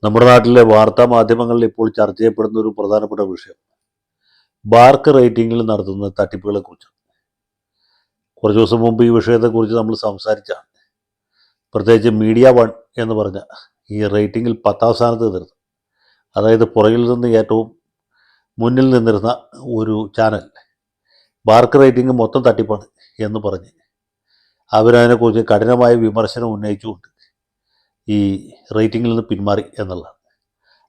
നമ്മുടെ നാട്ടിലെ വാർത്താ മാധ്യമങ്ങളിൽ ഇപ്പോൾ ചർച്ച ചെയ്യപ്പെടുന്ന ഒരു പ്രധാനപ്പെട്ട വിഷയം ബാർക്ക് റേറ്റിംഗിൽ നടത്തുന്ന തട്ടിപ്പുകളെ കുറിച്ചാണ്. കുറച്ച് ദിവസം മുമ്പ് ഈ വിഷയത്തെക്കുറിച്ച് നമ്മൾ സംസാരിച്ചാണ്. പ്രത്യേകിച്ച് മീഡിയ വൺ എന്ന് പറഞ്ഞ ഈ റേറ്റിംഗിൽ 10ാം സ്ഥാനത്ത് നിന്നിരുന്നു, അതായത് പുറകിൽ നിന്ന് ഏറ്റവും മുന്നിൽ നിന്നിരുന്ന ഒരു ചാനൽ ബാർക്ക് റേറ്റിംഗ് മൊത്തം തട്ടിപ്പാണ് എന്ന് പറഞ്ഞ് അവരതിനെക്കുറിച്ച് കഠിനമായ വിമർശനം ഉന്നയിച്ചുകൊണ്ട് ഈ റേറ്റിംഗിൽ നിന്ന് പിന്മാറി എന്നുള്ളതാണ്.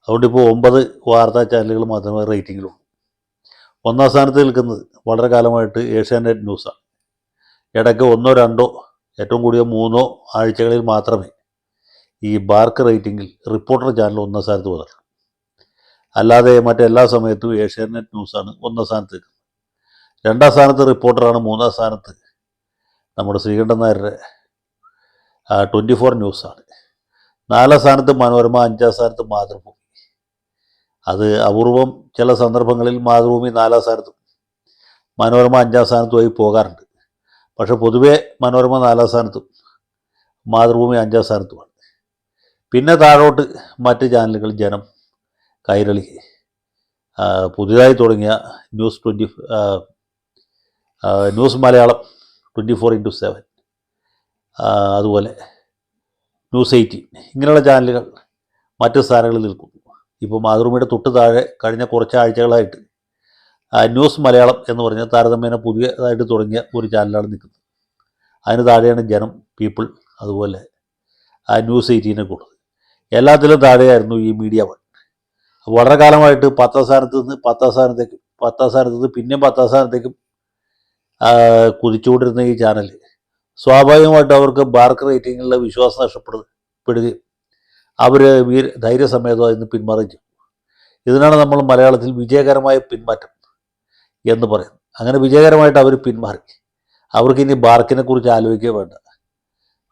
അതുകൊണ്ടിപ്പോൾ 9 വാർത്താ ചാനലുകൾ മാത്രമേ റേറ്റിംഗിലുള്ളൂ. 1ാം സ്ഥാനത്ത് നിൽക്കുന്നത് വളരെ കാലമായിട്ട് ഏഷ്യാനെറ്റ് ന്യൂസാണ്. ഇടയ്ക്ക് 1 2 ഏറ്റവും കൂടിയ 3 ആഴ്ചകളിൽ മാത്രമേ ഈ ബാർക്ക് റേറ്റിംഗിൽ റിപ്പോർട്ടർ ചാനൽ 1ാം സ്ഥാനത്ത് വന്നിട്ടുള്ളൂ. അല്ലാതെ മറ്റെല്ലാ സമയത്തും ഏഷ്യാനെറ്റ് ന്യൂസാണ് 1ാം സ്ഥാനത്ത് നിൽക്കുന്നത്. 2ാം സ്ഥാനത്ത് റിപ്പോർട്ടറാണ്. 3ാം സ്ഥാനത്ത് നമ്മുടെ ശ്രീകണ്ഠൻ നായരുടെ 24 ന്യൂസാണ്. 4ാം സ്ഥാനത്ത് മനോരമ, 5ാം സ്ഥാനത്ത് മാതൃഭൂമി. അത് അപൂർവം ചില സന്ദർഭങ്ങളിൽ മാതൃഭൂമി 4ാം സ്ഥാനത്തും മനോരമ 5ാം സ്ഥാനത്തുമായി പോകാറുണ്ട്. പക്ഷെ പൊതുവേ മനോരമ 4ാം സ്ഥാനത്തും മാതൃഭൂമി 5ാം സ്ഥാനത്തുമാണ്. പിന്നെ താഴോട്ട് മറ്റ് ചാനലുകൾ ജനം, കൈരളി, പുതിയതായി തുടങ്ങിയ ന്യൂസ് മലയാളം 24x7, അതുപോലെ ന്യൂസ് 18, ഇങ്ങനെയുള്ള ചാനലുകൾ മറ്റ് സ്ഥാനങ്ങളിൽ നിൽക്കുന്നു. ഇപ്പോൾ മാതൃഭൂമിയുടെ തൊട്ട് താഴെ കഴിഞ്ഞ കുറച്ച് ആഴ്ചകളായിട്ട് ന്യൂസ് മലയാളം എന്ന് പറഞ്ഞ താരതമ്യേന പുതിയതായിട്ട് തുടങ്ങിയ ഒരു ചാനലാണ് നിൽക്കുന്നത്. അതിന് താഴെയാണ് ജനം, പീപ്പിൾ, അതുപോലെ ന്യൂസ് 18 ഉള്ളത്. എല്ലാത്തിലും താഴെയായിരുന്നു ഈ മീഡിയ വൺ. വളരെ കാലമായിട്ട് 10ാം സ്ഥാനത്ത് നിന്ന് 10ാം സ്ഥാനത്ത് നിന്ന് പിന്നെയും 10ാം സ്ഥാനത്തേക്കും കുതിച്ചുകൊണ്ടിരുന്ന ഈ ചാനൽ സ്വാഭാവികമായിട്ട് അവർക്ക് ബാർക്ക് റേറ്റിങ്ങിലുള്ള വിശ്വാസം നഷ്ടപ്പെടുകയും അവർ ധൈര്യസമേതം ഇന്ന് പിന്മാറുകയും. ഇതിനാണ് നമ്മൾ മലയാളത്തിൽ വിജയകരമായ പിന്മാറ്റം എന്ന് പറയുന്നത്. അങ്ങനെ വിജയകരമായിട്ട് അവർ പിന്മാറി. അവർക്കിനി ബാർക്കിനെ കുറിച്ച് ആലോചിക്കുക വേണ്ട.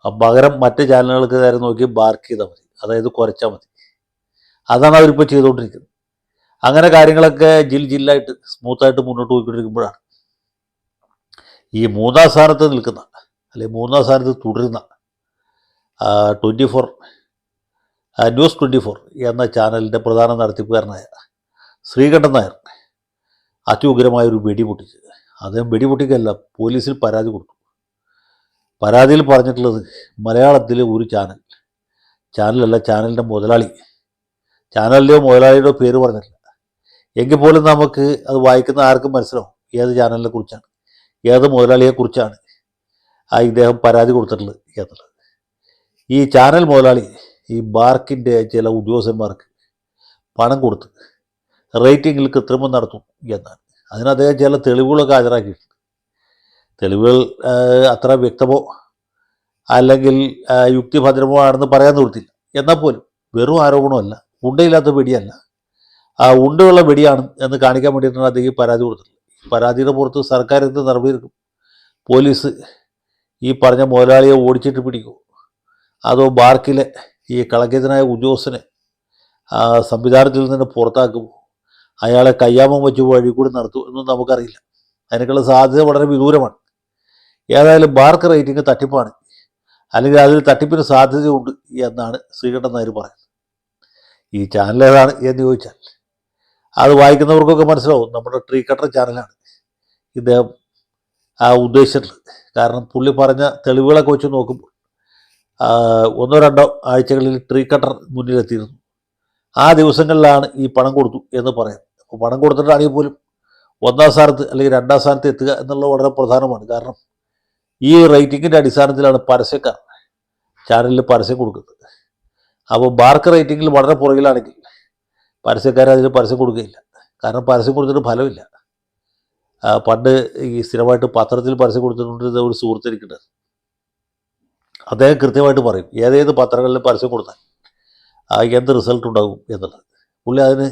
പകരം മറ്റ് ചാനലുകൾക്ക് നേരെ നോക്കി ബാർക്ക് ചെയ്താൽ മതി, അതായത് കുറച്ചാൽ മതി. അതാണ് അവരിപ്പോൾ ചെയ്തുകൊണ്ടിരിക്കുന്നത്. അങ്ങനെ കാര്യങ്ങളൊക്കെ ജില്ലായിട്ട് സ്മൂത്തായിട്ട് മുന്നോട്ട് പോയിക്കൊണ്ടിരിക്കുമ്പോഴാണ് ഈ 3ാം സ്ഥാനത്ത് നിൽക്കുന്ന, അല്ലെങ്കിൽ 3ാം സ്ഥാനത്ത് തുടരുന്ന 24 ന്യൂസ് 24 എന്ന ചാനലിൻ്റെ പ്രധാന നടത്തിപ്പുകാരനായ ശ്രീകണ്ഠൻ നായർ അത്യുഗ്രമായൊരു വെടി പൊട്ടിച്ച്. അദ്ദേഹം വെടി പൊട്ടിക്കല്ല, പോലീസിൽ പരാതി കൊടുത്തു. പരാതിയിൽ പറഞ്ഞിട്ടുള്ളത് മലയാളത്തിലെ ഒരു ചാനലല്ല, ചാനലിൻ്റെ മുതലാളി, ചാനലിൻ്റെയോ മുതലാളിയുടെയോ പേര് പറഞ്ഞിട്ടില്ല. എങ്കിൽ പോലും നമുക്ക് അത് വായിക്കുന്ന ആർക്കും മനസ്സിലാവും ഏത് ചാനലിനെ കുറിച്ചാണ്, ഏത് മുതലാളിയെക്കുറിച്ചാണ് ഇദ്ദേഹം പരാതി കൊടുത്തിട്ടുള്ളത് എന്നുള്ളത്. ഈ ചാനൽ മുതലാളി ഈ ബാർക്കിൻ്റെ ചില ഉദ്യോഗസ്ഥന്മാർക്ക് പണം കൊടുത്ത് റേറ്റിംഗിൽ കൃത്രിമം നടത്തും എന്നാണ്. അതിന് അദ്ദേഹം ചില തെളിവുകളൊക്കെ ഹാജരാക്കിയിട്ടുണ്ട്. തെളിവുകൾ അത്ര വ്യക്തമോ അല്ലെങ്കിൽ യുക്തിഭദ്രമോ ആണെന്ന് പറയാൻ നിർത്തില്ല. എന്നാൽ പോലും വെറും ആരോപണമല്ല, ഉണ്ടയില്ലാത്ത വെടിയല്ല, ഉണ്ടുള്ള വെടിയാണ് എന്ന് കാണിക്കാൻ വേണ്ടിയിട്ടാണ് അദ്ദേഹം പരാതി കൊടുത്തിട്ടുള്ളത്. പരാതിയുടെ പുറത്ത് സർക്കാർ എന്ത് നടപടിയെടുക്കും? പോലീസ് ഈ പറഞ്ഞ മുതലാളിയെ ഓടിച്ചിട്ട് പിടിക്കുമോ, അതോ ബാർക്കിലെ ഈ കളങ്കിതനായ ഉദ്യോഗസ്ഥനെ സംവിധാനത്തിൽ നിന്ന് പുറത്താക്കുമോ, അയാളെ കയ്യാമം വെച്ച് വഴി കൂടി നടത്തും എന്നൊന്നും നമുക്കറിയില്ല. അതിനൊക്കെയുള്ള സാധ്യത വളരെ വിദൂരമാണ്. ഏതായാലും ബാർക്ക് റേറ്റിംഗ് തട്ടിപ്പാണ്, അല്ലെങ്കിൽ അതിൽ തട്ടിപ്പിന് സാധ്യതയുണ്ട് എന്നാണ് ശ്രീകണ്ഠൻ നായർ പറയുന്നത്. ഈ ചാനൽ ഏതാണ് എന്ന് ചോദിച്ചാൽ അത് വായിക്കുന്നവർക്കൊക്കെ മനസ്സിലാവും. നമ്മുടെ ട്രീ കട്ടർ ചാനലാണ് ഇദ്ദേഹം ഉദ്ദേശിച്ചിട്ടുള്ളത്. കാരണം പുള്ളി പറഞ്ഞ തെളിവുകളൊക്കെ വെച്ച് നോക്കുമ്പോൾ 1 2 ആഴ്ചകളിൽ ട്രീ കട്ടർ മുന്നിലെത്തിയിരുന്നു. ആ ദിവസങ്ങളിലാണ് ഈ പണം കൊടുത്തു എന്ന് പറയാം. അപ്പോൾ പണം കൊടുത്തിട്ടാണെങ്കിൽ പോലും 1ാം സ്ഥാനത്ത് അല്ലെങ്കിൽ 2ാം സ്ഥാനത്ത് എത്തുക എന്നുള്ളത് വളരെ പ്രധാനമാണ്. കാരണം ഈ റേറ്റിങ്ങിൻ്റെ അടിസ്ഥാനത്തിലാണ് പരസ്യക്കാർ ചാനലിൽ പരസ്യം കൊടുക്കുന്നത്. അപ്പോൾ ബാർക്ക് റേറ്റിങ്ങിൽ വളരെ പുറകിലാണെങ്കിൽ പരസ്യക്കാർ അതിന് പരസ്യം കൊടുക്കുകയില്ല. കാരണം പരസ്യം കൊടുത്തിട്ട് ഫലമില്ല. പണ്ട് ഈ സ്ഥിരമായിട്ട് പത്രത്തിൽ പരസ്യം കൊടുത്തിട്ടുണ്ടെന്ന് ഒരു സുഹൃത്ത് എനിക്കുണ്ട്. അദ്ദേഹം കൃത്യമായിട്ട് പറയും ഏതേത് പത്രങ്ങളിൽ പരസ്യം കൊടുത്താൽ എന്ത് റിസൾട്ട് ഉണ്ടാകും എന്നുള്ളത്. പുള്ളി അതിന്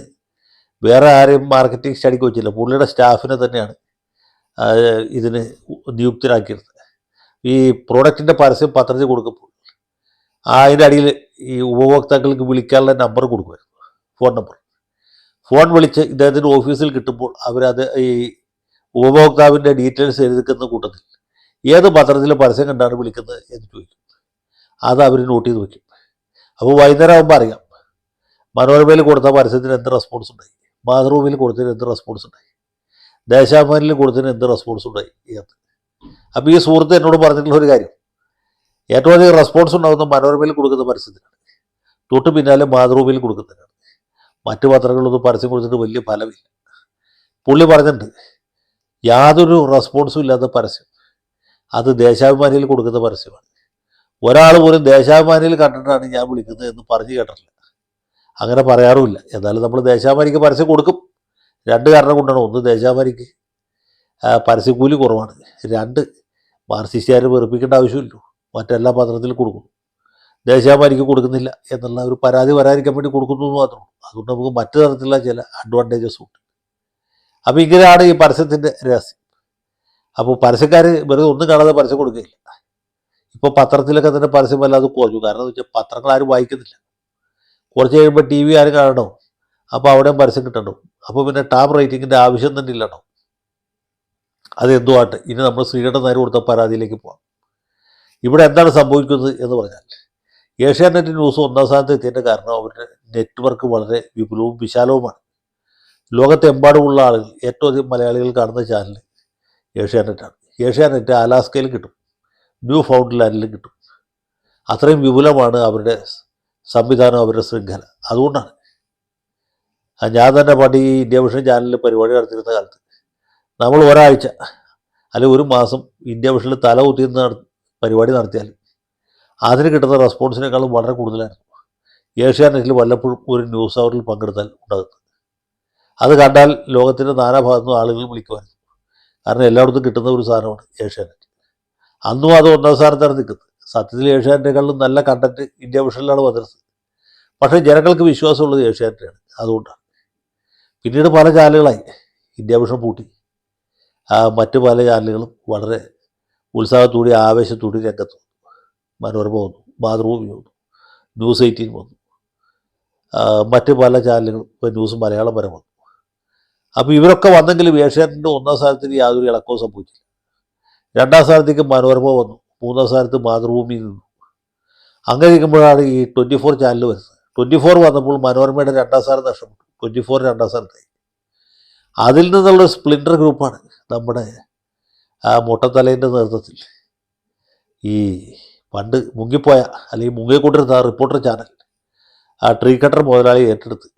വേറെ ആരെയും മാർക്കറ്റിംഗ് സ്റ്റഡിക്ക് വെച്ചില്ല, പുള്ളിയുടെ സ്റ്റാഫിനെ തന്നെയാണ് ഇതിന് നിയുക്തരാക്കിയിരുന്നത്. ഈ പ്രോഡക്റ്റിൻ്റെ പരസ്യം പത്രത്തിൽ കൊടുക്കുമ്പോൾ അതിൻ്റെ അടിയിൽ ഈ ഉപഭോക്താക്കൾക്ക് വിളിക്കാനുള്ള നമ്പർ കൊടുക്കുമായിരുന്നു, ഫോൺ നമ്പർ. ഫോൺ വിളിച്ച് ഇദ്ദേഹത്തിൻ്റെ ഓഫീസിൽ കിട്ടുമ്പോൾ അവരത് ഈ ഉപഭോക്താവിൻ്റെ ഡീറ്റെയിൽസ് എഴുതിക്കുന്ന കൂട്ടത്തിൽ ഏത് പത്രത്തിലെ പരസ്യം കണ്ടാണ് വിളിക്കുന്നത് എന്ന് ചോദിക്കും. അത് അവർ നോട്ട് ചെയ്ത് വയ്ക്കും. അപ്പോൾ വൈകുന്നേരം ആകുമ്പോൾ അറിയാം മനോരമയിൽ കൊടുത്ത പരസ്യത്തിന് എന്ത് റെസ്പോൺസ് ഉണ്ടായി? മാതൃഭൂമിയിൽ കൊടുത്തതിന് എന്ത് റെസ്പോൺസ് ഉണ്ടായി? ദേശാഭിമാനിയിൽ കൊടുത്തതിന് എന്ത് റെസ്പോൺസ് ഉണ്ടായി? അപ്പോൾ ഈ സുഹൃത്ത് എന്നോട് പറഞ്ഞിട്ടുള്ള ഒരു കാര്യം, ഏറ്റവും അധികം റെസ്പോൺസ് ഉണ്ടാകുന്ന മനോരമയിൽ കൊടുക്കുന്ന പരസ്യത്തിനാണ്, തൊട്ട് പിന്നാലെ മാതൃഭൂമിയിൽ കൊടുക്കുന്നതിനാണ്. മറ്റു പത്രങ്ങളൊന്നും പരസ്യം കൊടുത്തിട്ട് വലിയ ഫലമില്ല. പുള്ളി പറഞ്ഞിട്ടുണ്ട്, യാതൊരു റെസ്പോൺസും ഇല്ലാത്ത പരസ്യം അത് ദേശാഭിമാനിയിൽ കൊടുക്കുന്ന പരസ്യമാണ്. ഒരാൾ പോലും ദേശാഭിമാനിയിൽ കണ്ടിട്ടാണ് ഞാൻ വിളിക്കുന്നത് എന്ന് പറഞ്ഞു കേട്ടിട്ടില്ല. അങ്ങനെ പറയാറുമില്ല. എന്നാലും നമ്മൾ ദേശാഭിമാനിക്ക് പരസ്യം കൊടുക്കും. രണ്ട് കാരണം കൊണ്ടാണ്. ഒന്ന്, ദേശാഭിമാനിക്ക് പരസ്യക്കൂലി കുറവാണ്. രണ്ട്, മാർക്സിസ്റ്റുകാരെ വെറുപ്പിക്കേണ്ട ആവശ്യമില്ലല്ലോ, മറ്റെല്ലാ പത്രത്തിലും കൊടുക്കുന്നു. ദേശാഭിമാനിക്ക് കൊടുക്കുന്നില്ല എന്നുള്ള ഒരു പരാതി വരാതിരിക്കാൻ വേണ്ടി കൊടുക്കുന്നു എന്ന് മാത്രമേ. അതുകൊണ്ട് നമുക്ക് മറ്റു തരത്തിലുള്ള ചില അഡ്വാൻറ്റേജസ് ഉണ്ട്. അപ്പോൾ ഇങ്ങനെയാണ് ഈ പരസ്യത്തിൻ്റെ രഹസ്യം. അപ്പോൾ പരസ്യക്കാർ വെറുതെ ഒന്നും കാണാതെ പരസ്യം കൊടുക്കുകയില്ല. ഇപ്പോൾ പത്രത്തിലൊക്കെ തന്നെ പരസ്യം വല്ലാതെ കുറഞ്ഞു. കാരണം എന്ന് വെച്ചാൽ പത്രങ്ങൾ ആരും വായിക്കുന്നില്ല. കുറച്ച് കഴിയുമ്പോൾ ടി വി ആരും കാണണോ, അപ്പോൾ അവിടെയും പരസ്യം കിട്ടണോ. അപ്പോൾ പിന്നെ ടാപ്പ് റേറ്റിങ്ങിൻ്റെ ആവശ്യം തന്നെ ഇല്ലണോ. അതെന്തുമായിട്ട് ഇനി നമ്മൾ ശ്രീകണ്ഠൻ നായർ കൊടുത്ത പരാതിയിലേക്ക് പോകാം. ഇവിടെ എന്താണ് സംഭവിക്കുന്നത് എന്ന് പറഞ്ഞാൽ, ഏഷ്യാനെറ്റ് ന്യൂസ് ഒന്നാം സ്ഥാനത്ത് എത്തിയതിൻ്റെ കാരണം അവരുടെ നെറ്റ്വർക്ക് വളരെ വിപുലവും വിശാലവുമാണ്. ലോകത്തെമ്പാടുമുള്ള ആളുകൾ, ഏറ്റവും അധികം മലയാളികൾ കാണുന്ന ചാനൽ ഏഷ്യാനെറ്റാണ്. ഏഷ്യാനെറ്റ് അലാസ്കയിൽ കിട്ടും, ന്യൂ ഫൗണ്ട്ലാൻഡിലും കിട്ടും. അത്രയും വിപുലമാണ് അവരുടെ സംവിധാനം, അവരുടെ ശൃംഖല. അതുകൊണ്ടാണ് ഞാൻ തന്നെ പണ്ട് ഈ ഇന്ത്യ വിഷൻ ചാനലിൽ പരിപാടി നടത്തിയിരുന്ന കാലത്ത് നമ്മൾ ഒരാഴ്ച അല്ലെങ്കിൽ ഒരു മാസം ഇന്ത്യ വിഷനിൽ തല കുത്തിയിരുന്ന പരിപാടി നടത്തിയാൽ അതിന് കിട്ടുന്ന റെസ്പോൺസിനേക്കാളും വളരെ കൂടുതലായിരുന്നു ഏഷ്യാനെറ്റിൽ വല്ലപ്പോഴും ഒരു ന്യൂസ് അവറിൽ പങ്കെടുത്താൽ ഉണ്ടാകുന്നത്. അത് കണ്ടാൽ ലോകത്തിൻ്റെ നാനാഭാഗത്തുനിന്നും ആളുകൾ വിളിക്കുമായിരുന്നു. കാരണം എല്ലായിടത്തും കിട്ടുന്ന ഒരു സാധനമാണ് ഏഷ്യാനെറ്റ്. അന്നും അത് ഒന്നാം സ്ഥാനത്താണ് നിൽക്കുന്നത്. സത്യത്തിൽ ഏഷ്യാനെറ്റിനെക്കാളും നല്ല കണ്ടന്റ് ഇന്ത്യ വിഷനിലാണ് വന്നത്. പക്ഷേ ജനങ്ങൾക്ക് വിശ്വാസമുള്ളത് ഏഷ്യാനെറ്റാണ്. അതുകൊണ്ടാണ് പിന്നീട് പല ചാനലുകളായി ഇന്ത്യ വിഷൻ പൂട്ടി. മറ്റു പല ചാനലുകളും വളരെ ഉത്സാഹത്തോടെ ആവേശത്തോടെ രംഗത്ത് വന്നു. മനോരമ വന്നു, മാതൃഭൂമി വന്നു, ന്യൂസ് 18 വന്നു, മറ്റ് പല ചാനലുകളും, ഇപ്പോൾ ന്യൂസ് മലയാളം വരെ വന്നു. അപ്പോൾ ഇവരൊക്കെ വന്നെങ്കിലും ഏഷ്യാനെറ്റിൻ്റെ ഒന്നാം സ്ഥാനത്തിന് യാതൊരു ഇളക്കവും സംഭവിച്ചില്ല. രണ്ടാം സ്ഥാനത്തേക്ക് മനോരമ വന്നു, മൂന്നാം സ്ഥാനത്ത് മാതൃഭൂമി നിന്നു. അങ്ങനെ ഇരിക്കുമ്പോഴാണ് ഈ 24 ചാനൽ വരുന്നത്. 24 വന്നപ്പോൾ മനോരമയുടെ രണ്ടാം സ്ഥാനം നഷ്ടപ്പെട്ടു. 24 രണ്ടാം സ്ഥാനത്തായി. അതിൽ നിന്നുള്ള സ്പ്ലിൻറ്റർ ഗ്രൂപ്പാണ് നമ്മുടെ മുട്ടത്തലേൻ്റെ നേതൃത്വത്തിൽ ഈ പണ്ട് മുങ്ങിപ്പോയ അല്ലെങ്കിൽ മുങ്ങിക്കൊണ്ടിരുന്ന റിപ്പോർട്ടർ ചാനൽ ട്രീ കട്ടർ മുതലാളി ഏറ്റെടുത്ത്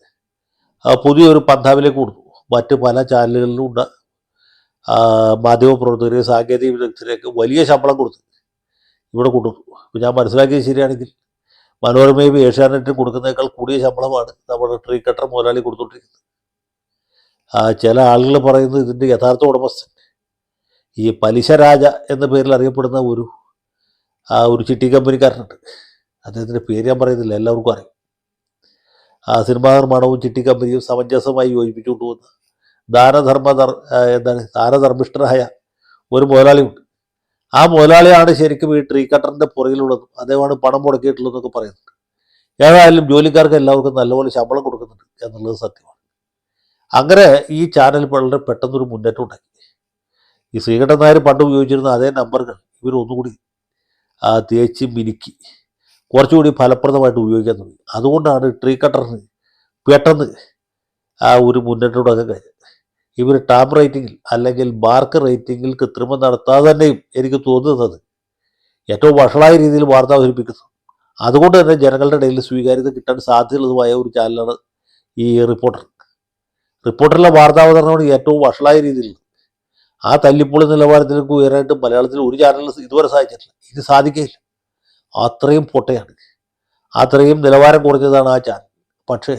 പുതിയൊരു പന്ഥാവിലേക്ക് കൊടുത്തു. മറ്റ് പല ചാനലുകളിലും ഉണ്ട് മാധ്യമപ്രവർത്തകരെ, സാങ്കേതിക വിദഗ്ധരെയൊക്കെ വലിയ ശമ്പളം കൊടുത്ത് ഇവിടെ കൊണ്ടുവന്നു. ഇപ്പോൾ ഞാൻ മനസ്സിലാക്കിയത് ശരിയാണെങ്കിൽ മനോരമയും ഏഷ്യാനെറ്റും കൊടുക്കുന്നതിനേക്കാൾ കൂടിയ ശമ്പളമാണ് നമ്മുടെ ട്രീ കട്ടർ മുതലാളി കൊടുത്തുകൊണ്ടിരിക്കുന്നത്. ചില ആളുകൾ പറയുന്നത് ഇതിൻ്റെ യഥാർത്ഥ ഉടമസ്ഥൻ ഈ പലിശ രാജ എന്ന പേരിൽ അറിയപ്പെടുന്ന ഒരു ചിട്ടി കമ്പനിക്കാരനുണ്ട്. അദ്ദേഹത്തിൻ്റെ പേര് ഞാൻ പറയുന്നില്ല, എല്ലാവർക്കും അറിയും. സിനിമാ നിർമ്മാണവും ചിട്ടി കമ്പനിയും സമഞ്ജസമായി യോജിപ്പിച്ചുകൊണ്ട് പോകുന്ന ദാനധർമ്മിഷ്ഠനായ ഒരു മുതലാളിയുണ്ട്. ആ മുതലാളിയാണ് ശരിക്കും ഈ ട്രീ കട്ടറിൻ്റെ പുറകിലുള്ളതും അദ്ദേഹമാണ് പണം മുടക്കിയിട്ടുള്ളതെന്നൊക്കെ പറയുന്നുണ്ട്. ഏതായാലും ജോലിക്കാർക്ക് എല്ലാവർക്കും നല്ലപോലെ ശമ്പളം കൊടുക്കുന്നുണ്ട് എന്നുള്ളത് സത്യമാണ്. അങ്ങനെ ഈ ചാനൽ വളരെ പെട്ടെന്നൊരു മുന്നേറ്റം ഉണ്ടാക്കി. ഈ ശ്രീകണ്ഠൻ നായർ പണ്ട് ഉപയോഗിച്ചിരുന്ന അതേ നമ്പറുകൾ ഇവർ ഒന്നുകൂടി തേച്ച് മിനുക്കി കുറച്ചുകൂടി ഫലപ്രദമായിട്ട് ഉപയോഗിക്കാൻ തുടങ്ങി. അതുകൊണ്ടാണ് ട്രീ കട്ടറിന് പെട്ടെന്ന് ഒരു മുന്നേറ്റം ഉണ്ടാക്കാൻ കഴിഞ്ഞത്. ഇവർ ടാബ് റേറ്റിങ്ങിൽ അല്ലെങ്കിൽ മാർക്ക് റേറ്റിങ്ങിൽ കൃത്രിമം നടത്താതെ തന്നെയും എനിക്ക് തോന്നുന്നത് ഏറ്റവും വഷളായ രീതിയിൽ വാർത്ത അവതരിപ്പിക്കുന്നു. അതുകൊണ്ട് തന്നെ ജനങ്ങളുടെ ഇടയിൽ സ്വീകാര്യത കിട്ടാൻ സാധ്യതയുള്ളതുമായ ഒരു ചാനലാണ് ഈ റിപ്പോർട്ടറിലെ വാർത്താവതരണമാണ് ഏറ്റവും വഷളായ രീതിയിൽ. ആ തല്ലിപ്പൊളി നിലവാരത്തിലേക്ക് ഉയരാനായിട്ട് മലയാളത്തിൽ ഒരു ചാനലിൽ ഇതുവരെ സാധിച്ചിട്ടില്ല. ഇത് സാധിക്കുകയില്ല. അത്രയും പൊട്ടയാണ്, അത്രയും നിലവാരം കുറഞ്ഞതാണ് ആ ചാനൽ. പക്ഷേ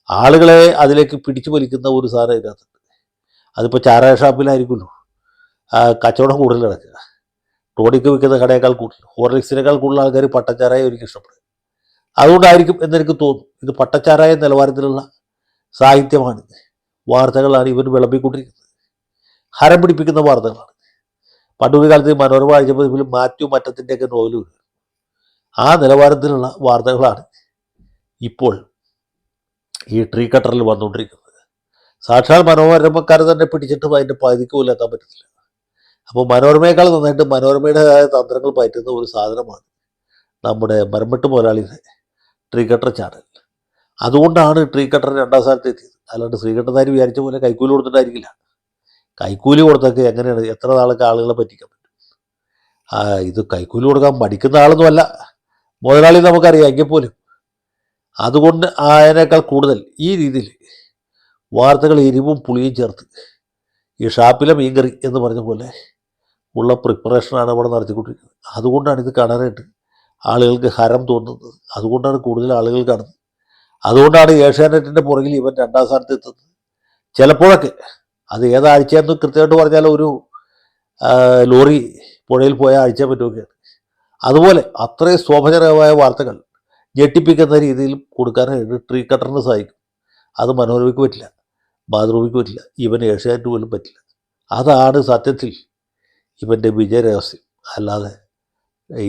ആളുകളെ അതിലേക്ക് പിടിച്ചു വലിക്കുന്ന ഒരു സാധനം ഇതിനകത്തുണ്ട്. അതിപ്പോൾ ചാരായ ഷാപ്പിലായിരിക്കുമല്ലോ കച്ചവടം കൂടുതൽ നടക്കുക. ടോണിക്ക് വിൽക്കുന്ന കടയേക്കാൾ കൂടുതൽ, ഹോർലിക്സിനേക്കാൾ കൂടുതൽ ആൾക്കാർ പട്ടച്ചാരായ എനിക്ക് ഇഷ്ടപ്പെടും. അതുകൊണ്ടായിരിക്കും എന്നെനിക്ക് തോന്നുന്നു. ഇത് പട്ടച്ചാരായ നിലവാരത്തിലുള്ള സാഹിത്യമാണ്, വാർത്തകളാണ് ഇവർ വിളമ്പിക്കൊണ്ടിരിക്കുന്നത്. ഹരം പിടിപ്പിക്കുന്ന വാർത്തകളാണ്. പണ്ടൊരു കാലത്ത് മനോരമ വായിച്ചപ്പോൾ മാത്യു മറ്റത്തിൻ്റെയൊക്കെ നോവൽ വരും. ആ നിലവാരത്തിലുള്ള വാർത്തകളാണ് ഇപ്പോൾ ഈ ട്രീ കട്ടറിൽ വന്നുകൊണ്ടിരിക്കുന്നത്. സാക്ഷാൽ മനോരമക്കാരെ തന്നെ പിടിച്ചിട്ടും അതിൻ്റെ പകുതിക്ക് പോലും എത്താൻ പറ്റത്തില്ല. അപ്പോൾ മനോരമയേക്കാൾ നന്നായിട്ട് മനോരമയുടേതായ തന്ത്രങ്ങൾ പയറ്റുന്ന ഒരു സാധനമാണ് നമ്മുടെ മരമ്പട്ട് മുതലാളിയുടെ ട്രീ കട്ടർ ചാനൽ. അതുകൊണ്ടാണ് ട്രീ കട്ടർ 2ാം സ്ഥാനത്ത് എത്തിയത്. അല്ലാണ്ട് ശ്രീകണ്ഠൻ നായർ വിചാരിച്ച പോലെ കൈക്കൂലി കൊടുത്തിട്ടായിരിക്കില്ല. കൈക്കൂലി കൊടുത്തൊക്കെ എങ്ങനെയാണ് എത്ര നാളൊക്കെ ആളുകളെ പറ്റിക്കാൻ പറ്റും? ഇത് കൈക്കൂലി കൊടുക്കാൻ മടിക്കുന്ന ആളൊന്നുമല്ല മുതലാളി, നമുക്കറിയാം. എങ്കിൽ പോലും അതുകൊണ്ട് അതിനേക്കാൾ കൂടുതൽ ഈ രീതിയിൽ വാർത്തകൾ എരിവും പുളിയും ചേർത്ത് ഈ ഷാപ്പിലെ മീൻകറി എന്ന് പറഞ്ഞ പോലെ ഉള്ള പ്രിപ്പറേഷനാണ് അവിടെ നടത്തിക്കൊണ്ടിരിക്കുന്നത്. അതുകൊണ്ടാണ് ഇത് കാണാനായിട്ട് ആളുകൾക്ക് ഹരം തോന്നുന്നത്. അതുകൊണ്ടാണ് കൂടുതൽ ആളുകൾ കാണുന്നത്. അതുകൊണ്ടാണ് ഏഷ്യാനെറ്റിൻ്റെ പുറകിൽ ഇവൻ 2ാം സ്ഥാനത്ത് എത്തുന്നത്. ചിലപ്പോഴൊക്കെ അത് ഏതാഴ്ചയെന്ന് കൃത്യമായിട്ട് പറഞ്ഞാൽ ഒരു ലോറി പുഴയിൽ പോയ ആഴ്ചയെ പറ്റുമൊക്കെയാണ്. അതുപോലെ അത്രയും ശോഭനകരമായ വാർത്തകൾ ഞെട്ടിപ്പിക്കുന്ന രീതിയിൽ കൊടുക്കാനായിട്ട് ട്രീ കട്ടറിന് സാധിക്കും. അത് മനോരമയ്ക്ക് പറ്റില്ല, മാതൃഭൂമിക്ക് പറ്റില്ല, ഇവൻ ഏഷ്യാനെറ്റ് പോലും പറ്റില്ല. അതാണ് സത്യത്തിൽ ഇവൻ്റെ വിജയരഹസ്യം. അല്ലാതെ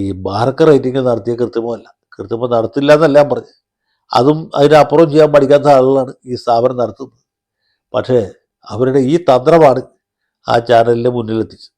ഈ മാർക്ക് റേറ്റിംഗ് നടത്തിയ കൃത്രിമമല്ല. കൃത്രിമം നടത്തില്ല എന്നല്ല ഞാൻ പറഞ്ഞത്. അതും അതിനപ്പുറം ചെയ്യാൻ പഠിക്കാത്ത ആളുകളാണ് ഈ സ്ഥാപനം നടത്തുന്നത്. പക്ഷേ അവരുടെ ഈ തന്ത്രമാണ് ആ ചാനലിനെ മുന്നിലെത്തിച്ചത്.